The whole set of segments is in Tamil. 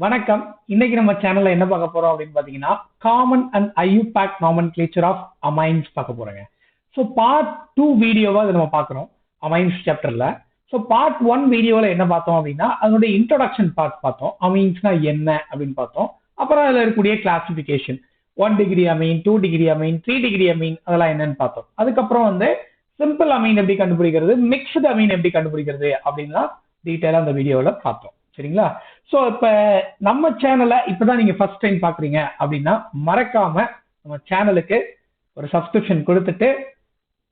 வணக்கம். இன்னைக்கு நம்ம சேனல்ல என்ன பார்க்க போறோம் அப்படின்னு பாத்தீங்கன்னா Common and IUPAC Nomenclature of Amines பார்க்க போறோங்க. ஸோ பார்ட் 2 வீடியோவா இதை நம்ம பார்க்குறோம் Amines சாப்டர்ல. ஸோ பார்ட் 1 வீடியோல என்ன பார்த்தோம் அப்படின்னா அதனுடைய இன்ட்ரோடக்ஷன் பார்ட் பார்த்தோம். அமீன்ஸ்னா என்ன அப்படின்னு பார்த்தோம். அப்புறம் அதில் இருக்கக்கூடிய classification 1 degree amine, 2 degree amine, 3 degree amine அதெல்லாம் என்னன்னு பார்த்தோம். அதுக்கப்புறம் வந்து சிம்பிள் அமீன் எப்படி கண்டுபிடிக்கிறது, மிக்ஸ்டு அமீன் எப்படி கண்டுபிடிக்கிறது அப்படின்லாம் டீட்டெயிலாக அந்த வீடியோவில் பார்த்தோம். சரிங்களா? ஸோ இப்போ நம்ம சேனலை இப்போதான் நீங்க ஃபர்ஸ்ட் டைம் பாக்குறீங்க அப்படின்னா மறக்காம நம்ம சேனலுக்கு ஒரு சப்ஸ்கிரிப்ஷன் கொடுத்துட்டு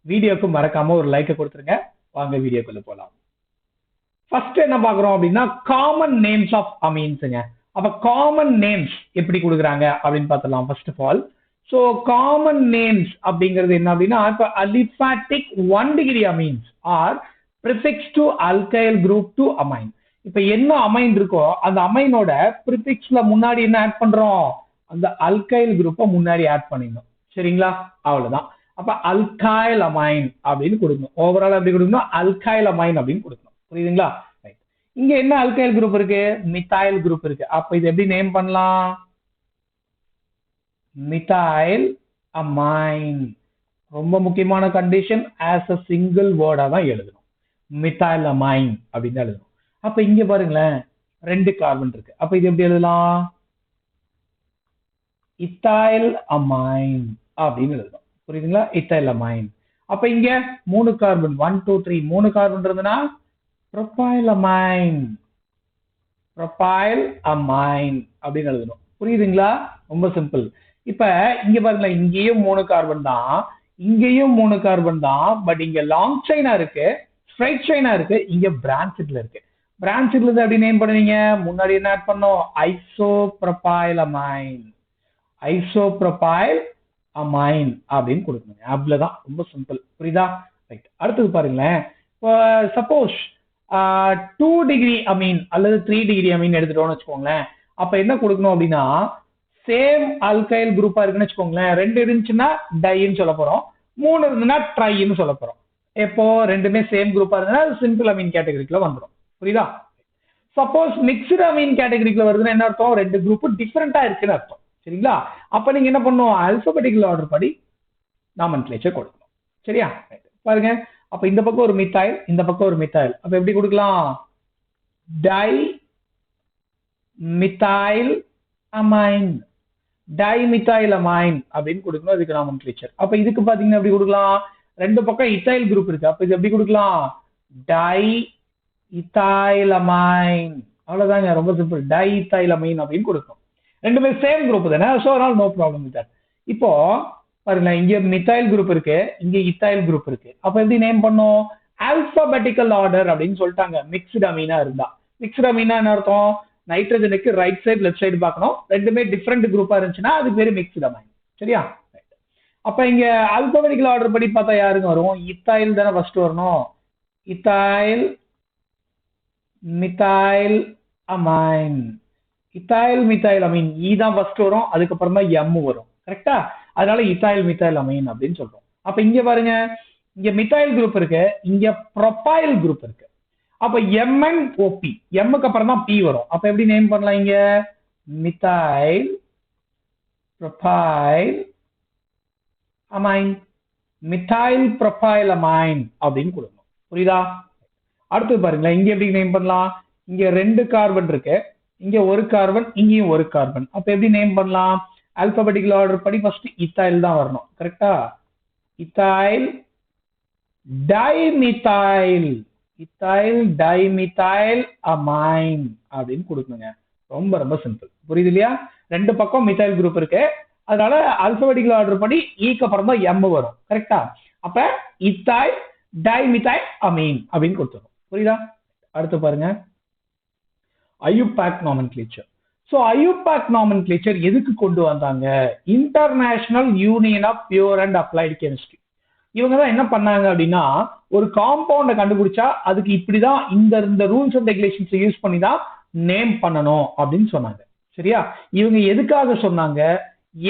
வீடியோக்கு மறக்காம ஒரு லைக்கை கொடுத்துருங்க. வாங்க வீடியோக்குள்ள போகலாம். ஃபர்ஸ்ட் என்ன பார்க்குறோம் அப்படின்னா காமன் நேம்ஸ் ஆஃப் அமீன்ஸுங்க. அப்ப காமன் நேம்ஸ் எப்படி கொடுக்குறாங்க அப்படின்னு பார்த்துலாம். First of all so common names அப்படிங்கிறது என்ன அப்படின்னா இப்போ aliphatic 1 degree amines are prefix to alkyl group to amine. இப்ப என்ன அமைன் இருக்கோ அந்த அமைனோட ப்ரிஃபிக்ஸ்ல முன்னாடி என்ன ஆட் பண்றோம், அந்த அல்கைல் குரூப்பை முன்னாடி ஆட் பண்ணிடணும். சரிங்களா? அவ்வளவுதான். அப்ப அல்கைல் அமைன் அப்படின்னு கொடுக்கணும். ஓவரால் எப்படி கொடுக்கணும், அல்கைல் அமைன் அப்படின்னு கொடுக்கணும். புரியுதுங்களா? இங்க என்ன அல்கைல் குரூப் இருக்கு, மித்தைல் குரூப் இருக்கு. அப்ப இது எப்படி நேம் பண்ணலாம், மித்தைல் அமைன். ரொம்ப முக்கியமான கண்டிஷன், ஆஸ் அ சிங்கிள் வேர்டா தான் எழுதணும். மித்தைல் அமைன் அப்படின்னு எழுதணும். அப்ப இங்க பாருங்களேன் 2 கார்பன் இருக்கு. அப்ப இது எப்படி எழுதலாம், இத்தைல் அமைன் அப்படின்னு எழுதணும். புரியுதுங்களா? Ethyl amine. அப்ப இங்க 3 கார்பன் 1 2 3 3 கார்பன் இருந்ததுன்னா ப்ரோபைல் அமைன், ப்ரோபைல் அமைன் அப்படின்னு எழுதணும். புரியுதுங்களா? ரொம்ப சிம்பிள். இப்ப இங்க பாருங்களேன், இங்கேயும் 3 கார்பன் தான், இங்கேயும் 3 கார்பன் தான். பட் இங்க லாங் செயினா இருக்கு, ஸ்ட்ரைட் செயினா இருக்கு, இங்க பிரான்ச்ல இருக்கு. பிரான்ச்ல இருந்து எப்படி நேம் பண்ணுவீங்க, முன்னாடி என்ன ஆட் பண்ணோம், ஐசோப்ரோபைல் அமைன், ஐசோப்ரோபைல் அமைன் அப்படின்னு கொடுக்கணும். அவ்வளவுதான், ரொம்ப சிம்பிள். புரியுதா? ரைட். அடுத்தது பாருங்களேன், சப்போஸ் 2 டிகிரி அமீன் அல்லது 3 டிகிரி அமீன் எடுத்துட்டோம்னு வச்சுக்கோங்களேன். அப்ப என்ன கொடுக்கணும் அப்படின்னா சேம் அல்கைல் குரூப்பா இருக்குன்னு வச்சுக்கோங்களேன். 2 இருந்துச்சுன்னா டைன்னு சொல்ல போறோம், 3 இருந்துன்னா ட்ரைன்னு சொல்ல போறோம். எப்போ ரெண்டுமே சேம் குரூப்பா இருந்ததுன்னா சிம்பிள் அமீன் கேட்டகரிக்குள்ள வந்துடும். புரியுதா? சப்போஸ் மிக்ஸ்டு அமீன் கேட்டகரிக்குள்ள வருதுன்னா என்ன அர்த்தம், 2 குரூப் டிஃபரெண்டா இருக்குன்னு அர்த்தம். சரிங்களா? அப்ப நீங்க என்ன பண்ணும், ஆல்பபெட்டிக்கல் ஆர்டர் படி நாமென்க்ளேச்சர் கொடுக்கணும். சரியா? பாருங்க, அப்ப இந்த பக்கம் ஒரு மித்தைல், இந்த பக்கம் ஒரு மித்தைல். அப்ப எப்படி கொடுக்கலாம், dimethyl amine, dimethyl amine அப்படின்னு கொடுக்கணும். அதுக்கு நாமென்க்ளேச்சர். அப்ப இதுக்கு பாத்தீங்கன்னா எப்படி கொடுக்கலாம், 2 பக்கம் இத்தைல் குரூப் இருக்கு. அப்ப இது எப்படி கொடுக்கலாம், டை இத்தைல் அமைன். அவ்வளவுதாங்க, ரொம்ப சிம்பிள். டை இத்தைல் அமைன் அப்படின்னு கொடுக்கும். ரெண்டுமே சேம் குரூப் தானே, சோ அதனால நோ ப்ராப்ளம் வித் தட். இப்போ பாருங்க, இங்க மித்தைல் குரூப் இருக்கு, இங்க இத்தைல் குரூப் இருக்கு. அப்ப எப்படி நேம் பண்ணோம், ஆல்பபெட்டிக்கல் ஆர்டர் அப்படின்னு சொல்லிட்டாங்க. மிக்ஸ்டு அமீனா இருந்தா, மிக்ஸ்டு அமீனா என்ன அர்த்தம், நைட்ரஜனுக்கு ரைட் சைடு லெஃப்ட் சைடு பார்க்கணும். ரெண்டுமே டிஃபரெண்ட் குரூப்பா இருந்துச்சுன்னா அது பேரு மிக்ஸ்டு அமீன். சரியா? அப்ப இங்க ஆல்பபெட்டிக்கல் ஆர்டர் படி பார்த்தா யாருங்க வரும், இத்தைல் தானே ஃபர்ஸ்ட் வரணும். Ethyl methyl amine, ethyl methyl amine, இ தான் ஃபர்ஸ்ட் வரும், அதுக்கப்புறம் தான் எம் வரும். கரெக்டா? அதனால இத்தைல் மித்தைல் அமீன் அப்படின்னு சொல்றோம். அப்ப இங்க பாருங்க, இங்க மித்தைல் குரூப் இருக்கு, இங்க ப்ரோபைல் குரூப் இருக்கு. அப்ப MnOP, எம்முக்கு அப்புறம் தான் பி வரும். அப்ப எப்படி நேம் பண்ணலாம், இங்க methyl profile amine, methyl profile amine அப்படின்னு கொடுக்கணும். புரியுதா? அடுத்து பாருங்களேன், இங்க எப்படி நேம் பண்ணலாம், இங்க 2 கார்பன் இருக்கு, இங்க 1 கார்பன், இங்கேயும் 1 கார்பன். அப்ப எப்படி நேம் பண்ணலாம், ஆல்பபெட்டிக்கல் ஆர்டர் படி ஃபர்ஸ்ட் இத்தைல் தான் வரணும். கரெக்டா? இத்தைல் டைமித்தைல், இத்தைல் டைமித்தைல் அமைன் அப்படின்னு கொடுக்கணுங்க. ரொம்ப ரொம்ப சிம்பிள். புரியுது இல்லையா? 2 பக்கம் மித்தைல் குரூப் இருக்கு, அதனால ஆல்பபெட்டிக்கல் ஆர்டர் படி ஈக்கு அப்புறம் தான் எம் வரும். கரெக்டா? அப்ப இத்தைல் டைமித்தைல் அமீன் அப்படின்னு கொடுத்துரும். புரியுதா? அடுத்து பாருங்க, IUPAC Nomenclature. So IUPAC Nomenclature எதுக்கு கொண்டு வந்தாங்க, International Union of Pure and Applied Chemistry. இவங்க தான் என்ன பண்ணாங்க அப்படின்னா, ஒரு காம்பவுண்டை கண்டுபிடிச்சா அதுக்கு இப்படிதான் இந்த ரூல்ஸ் அண்ட் ரெகுலேஷன்ஸ் யூஸ் பண்ணி தான் நேம் பண்ணணும் அப்படின்னு சொன்னாங்க. சரியா? இவங்க எதுக்காக சொன்னாங்க,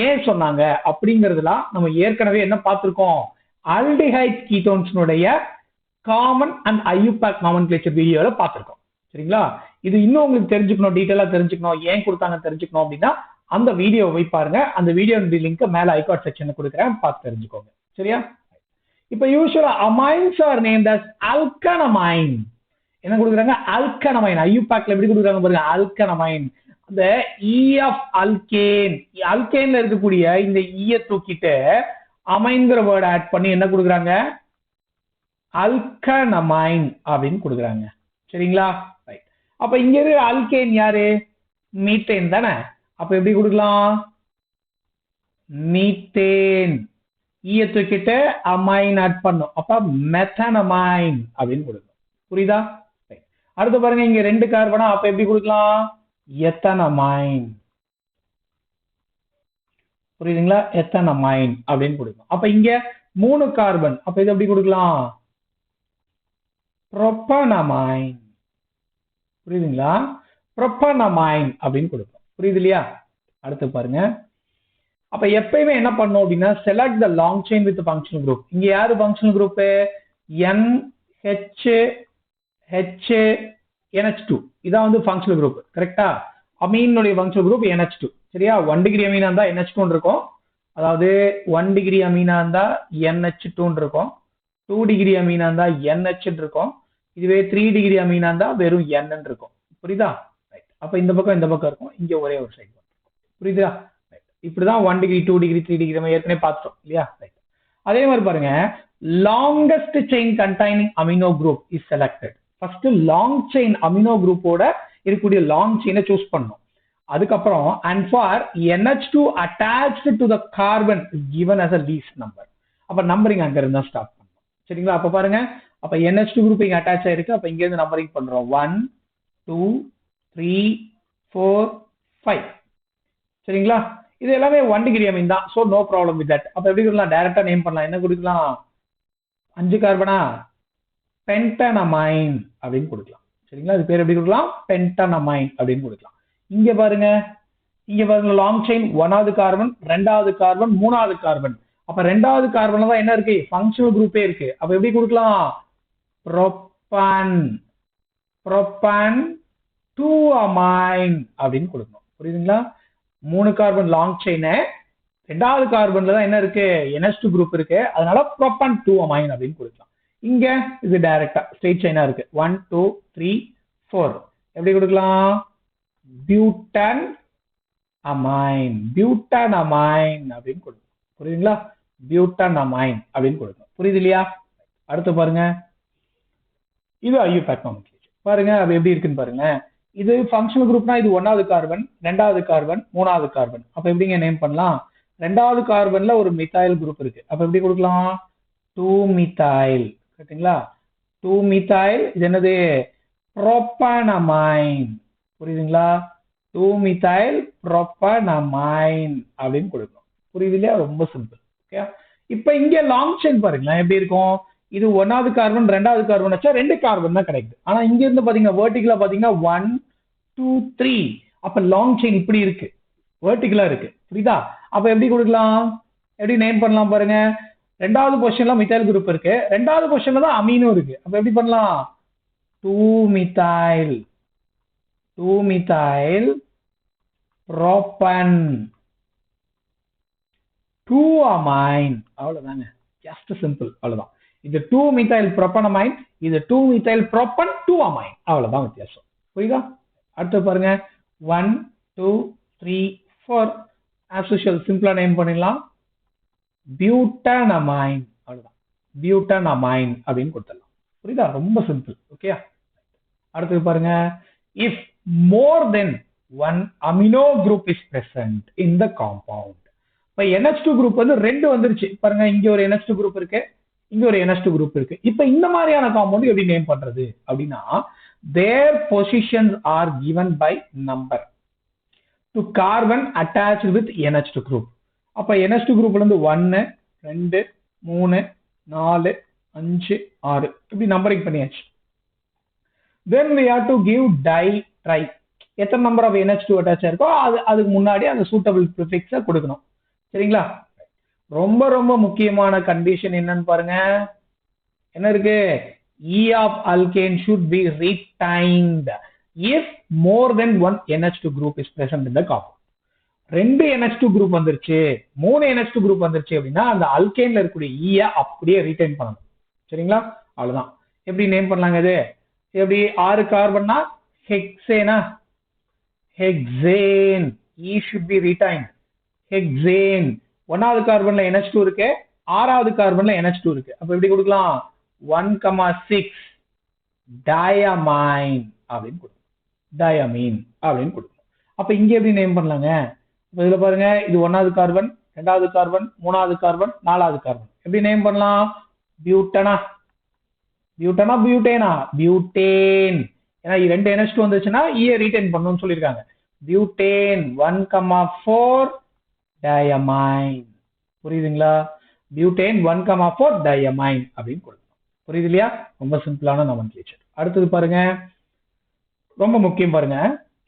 ஏன் சொன்னாங்க அப்படிங்கிறதுலாம் நம்ம ஏற்கனவே என்ன பார்த்திருக்கோம், ஆல்டிஹைட்ஸ் கீட்டோன்ஸ்னுடைய காமன் அண்ட் IUPAC நாமென்க்ளேச்சர் வீடியோல பார்த்திருக்கோம். சரிங்களா? இது இன்னும் உங்களுக்கு தெரிஞ்சுக்கணும், டீடைலா தெரிஞ்சுக்கணும், ஏன் கொடுத்தாங்க தெரிஞ்சுக்கணும் அப்படின்னா அந்த வீடியோவை போய் பாருங்க. அந்த வீடியோ லிங்க் மேல ஐகார்ட் செக்ஷன்ல கொடுக்குறேன், பார்த்து தெரிஞ்சுக்கோங்க. சரியா? இப்போ யூசுவலா amines are named as alkanamine. என்ன கொடுக்குறாங்க? alkanamine. IUPACல எப்படி கொடுக்குறாங்க பாருங்க, alkanamine. அந்த E of alkane, alkaneல இருக்கக்கூடிய இந்த E தூக்கிட்டு அமைன்ங்கிற வேர்ட் ஆட் பண்ணி என்ன கொடுக்குறாங்க? alkanamine அப்படின்னு கொடுக்குறாங்க. சரிங்களா? ரைட். அப்ப இங்க இருக்க alkane யாரு? மீத்தேன் தானே. அப்ப எப்படி கொடுக்கலாம்? மீத்தேன். E தூக்கிட்டு அமைன் ஆட் பண்ணும், அப்ப மெத்தனமைன் அப்படின்னு கொடுக்கணும். புரியுதா? அடுத்து பாருங்க, இங்க 2 கார்பனா, அப்ப எப்படி கொடுக்கலாம்? எத்தனமைன். புரியுதுங்களா? எத்தனமைன் அப்படின்னு கொடுக்கணும். அப்ப இங்க 3 கார்பன், அப்ப இது எப்படி கொடுக்கலாம்? புரோப்பனமைன். புரியுதுங்களா? புரோப்பனமைன் அப்படின்னு கொடுக்கணும். புரியுது இல்லையா? அடுத்து பாருங்க, அப்ப எப்பயுமே என்ன பண்ணும் அப்படின்னா select the long chain with functional group. இங்க யாரு functional group? NH2 இதான் வந்து functional group. கரெக்டா? அமீனுடைய functional group NH2. சரியா? 1 டிகிரி அமீனா இருந்தா NH2 இருக்கும். அதாவது 1 டிகிரி அமீனா இருந்தா NH2 இருக்கும். 2 டிகிரி அமீனா இருந்தா NH இருக்கும். இதுவே 3 டிகிரி அமீனா இருந்தா வெறும் N இருக்கும். புரியுதா? ரைட். அப்ப இந்த பக்கம் இருக்கும், இங்க ஒரே ஒரு சைடு. புரியுதா? இப்படிதான் 1 டிகிரி 2 டிகிரி 3 டிகிரி நம்ம ஏற்கனவே பார்த்தோம் இல்லையா? ரைட். அதே மாதிரி பாருங்க, longest chain containing amino group is selected. First long chain amino குரூப்போட இருக்கக்கூடிய லாங் செயினை சூஸ் பண்ணணும். அதுக்கப்புறம் and for NH2 attached to the carbon is given as a least number. அப்ப நம்பரிங் அங்க இருந்தா ஸ்டார்ட் பண்ணணும். சரிங்களா? அப்ப பாருங்க, அப்ப NH2 குரூப் இங்க அட்டாச் ஆயிருக்கு. அப்ப இங்க இருந்து நம்பரிங் பண்றோம். 1 2 3 4 5. சரிங்களா? இது எல்லாமே 1 டிகிரி அமீன் தான். So no problem with that. அப்ப எப்படி கொடுக்கலாம்? டைரக்டா நேம் பண்ணலாம். என்ன கொடுக்கலாம்? 5 கார்பனா, பென்டனமைன் அப்படின்னு கொடுக்கலாம். சரிங்களா? இது பேர் எப்படி கொடுக்கலாம்? பென்டனமைன் அப்படின்னு கொடுக்கலாம். இங்க பாருங்க, லாங் செயின் 1வது கார்பன், 2வது கார்பன், 3வது கார்பன். அப்ப 2வது கார்பன்ல தான் என்ன இருக்கு? ஃபங்க்ஷனல் குரூப்பே இருக்கு. அப்ப எப்படி கொடுக்கலாம்? புரோப்பான் 2 அமைன் அப்படின்னு கொடுக்கணும். புரியுதுங்களா? 3 கார்பன் லாங் செயின், 2வது கார்பன்ல தான் என்ன இருக்கு? NH2 குரூப் இருக்கு. அதனால புரோப்பான் 2 அமைன் அப்படின்னு கொடுக்கலாம். இங்க இது டைரக்டா ஸ்ட்ரெயிட் செயினா இருக்கு. 1 2 3 4. எப்படி கொடுக்கலாம்? பியூட்டன் அமைன் அப்படின்னு கொடுக்கணும். புரியுதுங்களா? பியூட்டன் அமைன் அப்படின்னு கொடுக்கணும். புரியுது இல்லையா? அடுத்து பாருங்க, இது IUPAC nomenclature. பாருங்க அது எப்படி இருக்குன்னு பாருங்க. இது ஃபங்க்ஷனல் குரூப்னா இது 1வது கார்பன், 2வது கார்பன், 3வது கார்பன். அப்ப எப்படிங்க நேம் பண்ணலாம்? 2வது கார்பன்ல ஒரு மித்தைல் குரூப் இருக்கு. அப்ப எப்படி கொடுக்கலாம்? 2 மித்தைல். கரெக்ட்டுங்களா? 2 மித்தைல். இது என்னது? புரோப்பனமைன். புரியுதுங்களா? 2 மித்தைல் புரோப்பனமைன் அப்படின்னு கொடுக்கணும். புரியுது இல்லையா? ரொம்ப சிம்பிள். ஓகே. இப்போ இங்க லாங் செயின் பாருங்களேன் எப்படி இருக்கும்? இது 1வது கார்பன், 2வது கார்பன் வச்சா 2 கார்பன் தான் கிடைக்குது. ஆனா இங்க இருந்து பாத்தீங்கன்னா வெர்டிகலா பாத்தீங்கன்னா 1 2 3. அப்ப லாங் செயின் இப்படி இருக்கு, வெர்டிகலா இருக்கு. புரியுதா? அப்ப எப்படி கொடுக்கலாம்? எப்படி நேம் பண்ணலாம் பாருங்க. 2வது பொசிஷன்ல மித்தைல் குரூப் இருக்கு, 2வது பொசிஷன்ல தான் அமீனும் இருக்கு. அப்ப எப்படி பண்ணலாம்? 2 மித்தைல் புரோப்பன் 2 அமைன். அவ்வளவுதாங்க, ஜஸ்ட் சிம்பிள். அவ்வளவுதான். இது 2 மித்தைல் புரோப்பனமைன், இது 2 மித்தைல் புரோப்பன் 2 அமைன். அவ்வளவுதான் வித்தியாசம். புரியுதா? அடுத்து பாருங்க, 1 2 3 4. as usual சிம்பிளா நேம் பண்ணிடலாம். பியூட்டனமைன். அவ்வளவுதான், பியூட்டனமைன் அப்படின்னு கொடுத்துடலாம். புரியுதா? ரொம்ப சிம்பிள். ஓகே. அடுத்து பாருங்க, if more than one amino group is present in the compound. இப்ப NH2 குரூப் வந்து 2 வந்துருச்சு பாருங்க. இங்க ஒரு NH2 குரூப் இருக்கு, இங்க ஒரு NH2 குரூப் இருக்கு. இப்ப இந்த மாதிரியான காம்பவுண்ட் எப்படி நேம் பண்றது அப்படின்னா, their positions are given by number to carbon attached with NH2 group. அப்ப NH2 குரூப்ல இருந்து 1 2 3 4 5 6 இப்படி நம்பரிங் பண்ணியாச்சு. Then we have to give di-tri. எத்தனை நம்பர் ஆஃப் NH2 அட்டாச் இருக்கோ அதுக்கு முன்னாடி அந்த சூட்டபிள் ப்ரிஃபிக்ஸை கொடுக்கணும். சரிங்களா? ரொம்ப ரொம்ப முக்கியமான கண்டிஷன் என்னன்னு பாருங்க. என்ன இருக்கு? E of alkane should be retained. if more than one NH2 group is present in the compound. 2 NH2 group வந்துருச்சு 3 NH2 group வந்துருச்சு அப்படின்னா அந்த அல்கேன்ல இருக்கக்கூடிய ஈய அப்படியே ரீடைன் பண்ணணும். சரிங்களா? அவ்வளவுதான். எப்படி நேம் பண்ணலாங்க இது? எப்படி 6 கார்பன்னா ஹெக்சேனா, hexane, E should be retained. Hexane. 1வது கார்பன்ல NH2 இருக்கு, 6வது கார்பன்ல NH2 இருக்கு. அப்ப எப்படி கொடுக்கலாம்? 1,6 diamine அப்படின்னு கொடுக்கணும். diamine அப்படின்னு கொடுக்கணும். அப்ப இங்க எப்படி நேம் பண்ணலாங்க? இதுல பாருங்க, இது 1வது கார்பன், 2வது கார்பன், 3வது கார்பன், 4வது கார்பன். எப்படி நேம் பண்ணலாம்? பியூட்டனா, பியூட்டனா பியூட்டேனா, பியூட்டேன். ஏன்னா 2 NH2 வந்துச்சுன்னா ஈய ரீடைன் பண்ணணும்னு சொல்லியிருக்காங்க. Butane 1,4 diamine. புரியுதுங்களா? பியூட்டேன் 1,4 diamine அப்படின்னு கொடுக்கணும். புரியுது இல்லையா? ரொம்ப சிம்பிளான nomenclature. அடுத்தது பாருங்க, ரொம்ப முக்கியம் பாருங்க.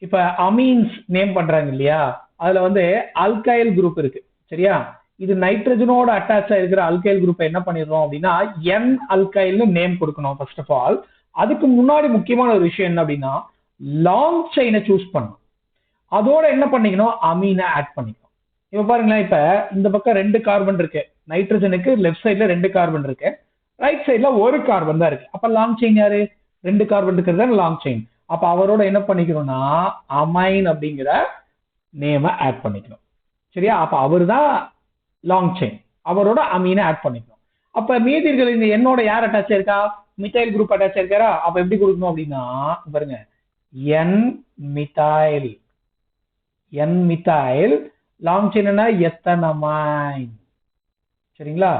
இப்ப அமீன்ஸ் நேம் பண்றாங்க இல்லையா, அதுல வந்து அல்கைல் குரூப் இருக்கு. சரியா? இது நைட்ரஜனோட அட்டாச் இருக்கிற அல்கைல் குரூப் என்ன பண்ணிடுறோம் அப்படின்னா N அல்கைல்னு நேம் கொடுக்கணும் ஃபர்ஸ்ட் ஆஃப் ஆல். அதுக்கு முன்னாடி முக்கியமான ஒரு விஷயம் என்ன அப்படின்னா லாங் செயினை சூஸ் பண்ணணும். அதோட என்ன பண்ணிக்கணும்? அமீனை ஆட் பண்ணிக்கணும். இப்ப பாருங்களேன், இப்ப இந்த பக்கம் 2 கார்பன் இருக்கு, நைட்ரஜனுக்கு லெஃப்ட் சைட்ல 2 கார்பன் இருக்கு, ரைட் சைட்ல 1 கார்பன் தான் இருக்கு. அப்ப லாங் செயின் யாரு? 2 கார்பன் இருக்கிறது லாங் செயின். அப்ப அவரோட என்ன பண்ணிக்கணும்னா அமைன் அப்படிங்கிற நேமை ஆட் பண்ணிக்கணும். சரியா? அப்ப அவரு தான் லாங் செயின், அவரோட அமீனை ஆட் பண்ணிக்கணும். அப்ப மீதி இருக்கிற இந்த என்னோட யார் அட்டாச் இருக்கா? மித்தைல் குரூப் அட்டாச் இருக்காரா? அப்ப எப்படி கொடுக்கணும் அப்படின்னா பாருங்க, என் மித்தைல், என் மித்தைல், லாங் செயின்னா எத்தனமைன். சரிங்களா?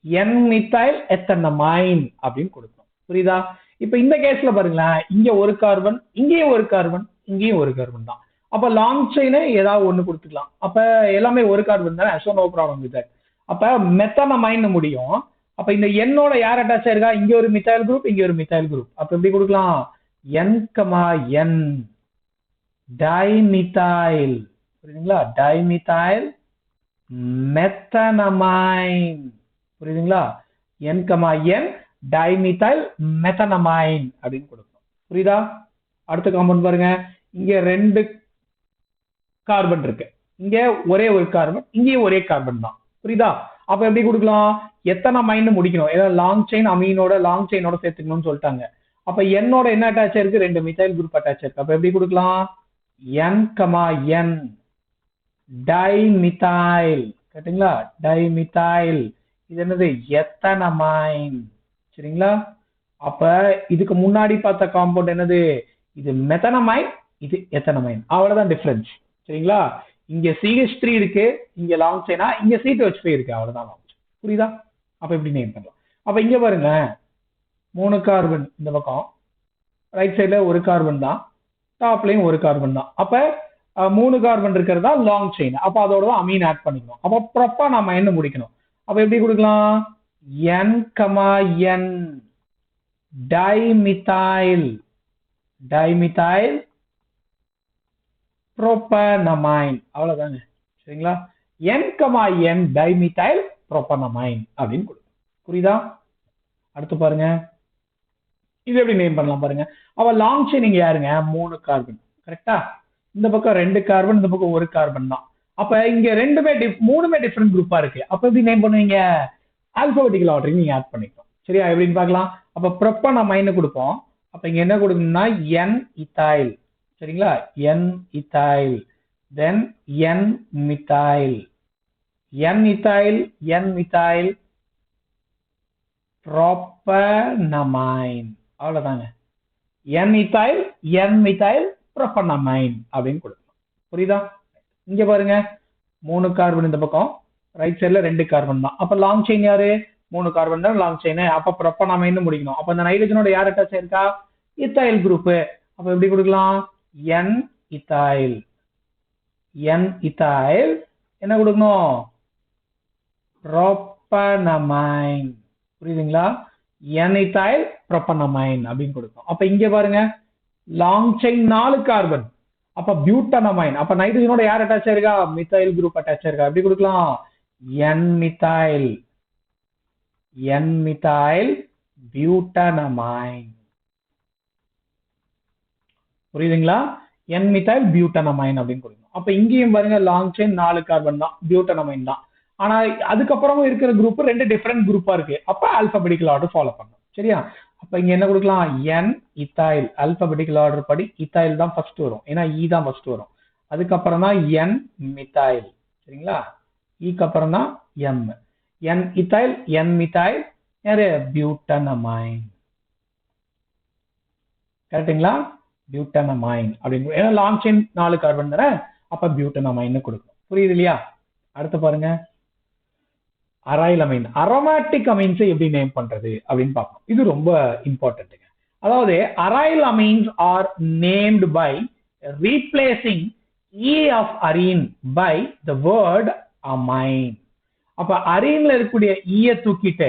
என் மித்தைல் எத்தனமைன் அப்படின்னு கொடுக்கணும். புரியுதா? இப்ப இந்த கேஸ்ல பாருங்களேன், இங்க 1 கார்பன், இங்கேயும் 1 கார்பன், இங்கேயும் 1 கார்பன் தான். அப்ப லாங் செயினை ஏதாவது ஒண்ணு கொடுத்துக்கலாம். அப்ப எல்லாமே 1 கார்பன் தானே, so no problem with that. அப்ப மெத்தனமைன் முடியும். அப்ப இந்த என்னோட யார் அட்டாச் ஆயிருக்கா? இங்க ஒரு மித்தைல் குரூப், இங்க ஒரு மித்தைல் குரூப். அப்ப எப்படி கொடுக்கலாம்? N, டைமித்தைல். புரியுதுங்களா? டைமித்தைல் மெத்தனமைன். புரியுதுங்களா? N, டைமித்தைல் மெத்தனமைன் அப்படின்னு கொடுக்கணும். புரியுதா? அடுத்த காம்பவுண்ட் பாருங்க, இங்க 2 கார்பன் இருக்கு, இங்க ஒரே ஒரு கார்பன், இங்கேயும் ஒரே கார்பன் தான். புரியுதா? அப்ப எப்படி கொடுக்கலாம்? எத்தனை மைன் முடிக்கணும்? ஏன்னா லாங் செயின் அமீனோட லாங் செயினோட சேர்த்துக்கணும்னு சொல்லிட்டாங்க. அப்ப என்னோட என்ன அட்டாச் இருக்கு? 2 மித்தைல் குரூப் அட்டாச் இருக்கு. அப்ப எப்படி கொடுக்கலாம்? N, டைமித்தைல். கேட்டீங்களா? டைமித்தைல். இது என்னது? எத்தனமைன். சரிங்களா? அப்ப இதுக்கு முன்னாடி பார்த்த காம்பவுண்ட் என்னது? இது மெத்தனமைன், இது எத்தனமைன். அவ்வளவுதான் டிஃபரன்ஸ். சரிங்களா? இங்க CH3 இருக்கு, இங்க லாங் செயினா, இங்க C2H5 இருக்கு, அவ்வளவுதான் லாங் செயின். புரியுதா? அப்ப எப்படி நேம் பண்ணலாம்? அப்ப இங்க பாருங்க, 3 கார்பன் இந்த பக்கம், ரைட் சைட்ல 1 கார்பன் தான், டாப்லயும் 1 கார்பன் தான். அப்ப 3 கார்பன் இருக்கிறதா லாங் செயின். அப்ப அதோட தான் அமீன் ஆட் பண்ணிக்கணும். அப்ப ப்ராப்பரா நம்ம என்ன முடிக்கணும்? அப்ப எப்படி கொடுக்கலாம்? N, டைமித்தைல், டைமித்தைல் புரோப்பனமைன். அவ்வளவுதாங்க. சரிங்களா? N, டைமித்தைல் புரோப்பனமைன் அப்படின்னு கொடுக்கும். புரியுதா? அடுத்து பாருங்க, இது எப்படி நேம் பண்ணலாம் பாருங்க. அவ லாங் செயின் இங்க யாருங்க? 3 கார்பன். கரெக்டா? இந்த பக்கம் 2 கார்பன், இந்த பக்கம் 1 கார்பன் தான். அப்ப இங்க மூணுமே டிஃபரெண்ட் குரூப்பா இருக்கு. அப்ப எப்படி நேம் பண்ணுவீங்க? ஆல்பபெட்டிக்கல் ஆர்டரிங் நீங்க ஆட் பண்ணிக்கலாம். சரியா? எப்படின்னு பார்க்கலாம். அப்ப புரோப்பனமைன் கொடுப்போம். அப்ப இங்க என்ன கொடுக்கணும்னா N இத்தைல். சரிங்களா? N இத்தைல், தென் N மித்தைல், N மித்தைல் புரோப்பனமைன். அவ்வளவுதாங்க. N மித்தைல் புரோப்பனமைன் அப்படின்னு கொடுக்கணும். புரியுதா? இங்க பாருங்க, 3 கார்பன் இந்த பக்கம், ரைட் சைட்ல 2 கார்பன் தான். அப்ப லாங் செயின் யாரு? 3 கார்பன் தான் லாங் செயின். அப்ப புரோப்பனமைன் முடிக்கணும். அப்ப இந்த நைட்ரஜனோட யார் அட்டாச் ஆயிருக்கா? Ethyl group. அப்ப எப்படி கொடுக்கலாம்? N இத்தைல், என்ன கொடுக்கணும்? புரோப்பனமைன். புரியுதுங்களா? N இத்தைல் புரோப்பனமைன் அப்படின்னு கொடுக்கும். அப்ப இங்க பாருங்க, லாங் செயின் 4 கார்பன், அப்ப பியூட்டனமைன். அப்ப நைட்ரஜனோட யார் அட்டாச் ஆயிருக்கா? மித்தைல் குரூப் அட்டாச் ஆயிருக்கா. எப்படி கொடுக்கலாம்? N methyl butanamine. புரியுதுங்களா? N-methyl butanamine அப்படின்னு கொடுக்கணும். அப்ப இங்கேயும் பாருங்க லாங் செயின் 4 கார்பன் தான், பியூட்டனமைன் தான். ஆனா அதுக்கப்புறமும் இருக்கிற குரூப் ரெண்டு டிஃபரெண்ட் குரூப்பா இருக்கு. அப்ப ஆல்பபெட்டிக்கல் ஆர்டர் ஃபாலோ பண்ணணும். சரியா? அப்ப இங்க என்ன கொடுக்கலாம்? N-ethyl ஆல்பபெட்டிக்கல் ஆர்டர் படி ethyl தான் ஃபர்ஸ்ட் வரும். ஏன்னா E தான் ஃபர்ஸ்ட் வரும். அதுக்கப்புறம் தான் N-methyl. சரிங்களா? க்கு அப்புறம் தான் M. N-ethyl, N-methyl, யாரு? butanamine. கரெக்ட்டுங்களா? butanamine அப்படின்னு. ஏன்னா லாங் செயின் 4 கார்பன் தானே, அப்ப butanamine கொடுக்கணும். புரியுது இல்லையா? அடுத்து பாருங்க, அரைல் அமீன். அரோமேட்டிக் அமீன்ஸ் எப்படி நேம் பண்றது அப்படின்னு பார்க்கணும். இது ரொம்ப இம்பார்ட்டன்ட்டுங்க. அதாவது aryl amines are named by replacing E of arene by the word amine. அப்ப அரீன்ல இருக்கக்கூடிய ஈய தூக்கிட்டு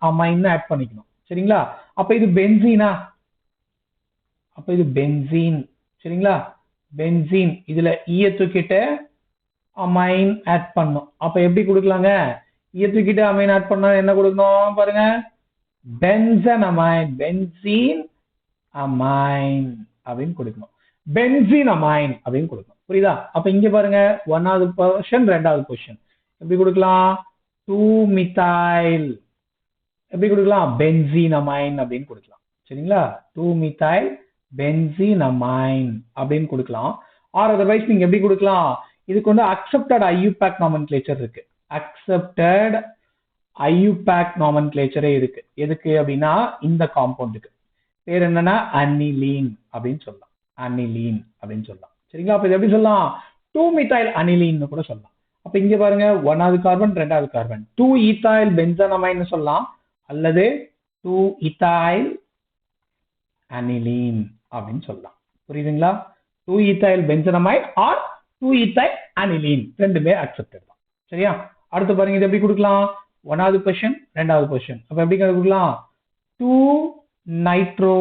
அமைன் ஆட் பண்ணிக்கணும். சரிங்களா? அப்ப இது பென்சீனா? அப்ப இது பென்சீன். சரிங்களா? பென்சீன். இதுல ஈய தூக்கிட்டு அமைன் ஆட் பண்ணும். அப்ப எப்படி கொடுக்கலாங்க? ஈய தூக்கிட்டு அமைன் ஆட் பண்ணா என்ன கொடுக்கணும் பாருங்க, பென்சனமைன். பென்சீன் அமைன் அப்படின்னு கொடுக்கணும். பென்சீன் அமைன் அப்படின்னு கொடுக்கணும். புரியுதா? அப்ப இங்க பாருங்க, 1வது பொசிஷன் 2வது பொசிஷன் எப்படி கொடுக்கலாம்? 2-methyl எப்படி கொடுக்கலாம்? பென்சீனமைன் அப்படின்னு கொடுக்கலாம். சரிங்களா? 2-methyl பென்சீனமைன் அப்படின்னு கொடுக்கலாம். ஆர் அதர்வைஸ் நீங்க எப்படி கொடுக்கலாம்? இதுக்கு வந்து அக்செப்டட் IUPAC nomenclature இருக்கு. அக்செப்டட் IUPAC nomenclature இருக்கு. எதுக்கு அப்படின்னா இந்த காம்பவுண்டுக்கு பேர் என்னன்னா அனிலீன் அப்படின்னு சொல்லலாம். அனிலீன் அப்படின்னு சொல்லலாம். சரிங்களா? அப்ப இது எப்படி சொல்லலாம்? 2-methyl aniline கூட சொல்லலாம். அப்ப இங்க பாருங்க, 1வது கார்பன் 2வது கார்பன் 2-ethyl benzanamine சொல்லலாம், அல்லது 2-ethyl aniline அப்படின்னு சொல்லலாம். புரியுதுங்களா? 2-ethyl benzanamine or 2-ethyl aniline ரெண்டுமே அக்செப்டட் தான். சரியா? அடுத்து பாருங்க, இது எப்படி கொடுக்கலாம்? 1வது பொசிஷன் 2வது பொசிஷன். அப்ப எப்படி கொடுக்கலாம்? 2-nitro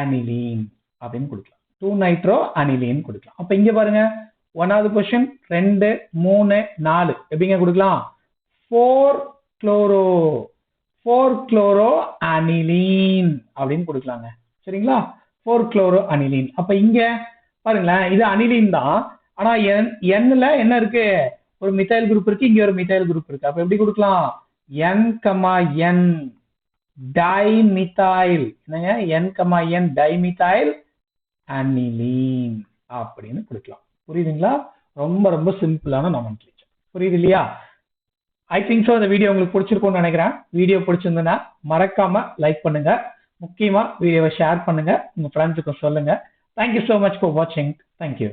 aniline அப்படின்னு கொடுக்கலாம். 2-nitro aniline கொடுக்கலாம். அப்ப இங்க பாருங்க, 1வது பொசிஷன் 2 3 4 எப்படிங்க கொடுக்கலாம்? 4-chloro aniline அப்படின்னு கொடுக்கலாங்க. சரிங்களா? 4-chloro aniline. அப்ப இங்க பாருங்களேன், இது அனிலீன் தான். ஆனா Nல என்ன இருக்கு? ஒரு மித்தைல் குரூப் இருக்கு, இங்க ஒரு மித்தைல் குரூப் இருக்கு. அப்ப எப்படி கொடுக்கலாம்? N, டைமித்தைல். என்னங்க? N, டைமித்தைல் அனிலீன் அப்படின்னு கொடுக்கலாம். புரியுதுங்களா? ரொம்ப ரொம்ப சிம்பிளான nomenclature. புரியுது இல்லையா? ஐ திங்க் சோ இந்த வீடியோ உங்களுக்கு பிடிச்சிருக்கும்னு நினைக்கிறேன். வீடியோ பிடிச்சிருந்ததுன்னா மறக்காம லைக் பண்ணுங்க. முக்கியமா வீடியோவை ஷேர் பண்ணுங்க, உங்க ஃப்ரெண்ட்ஸுக்கும் சொல்லுங்க. Thank you so much for watching. Thank you.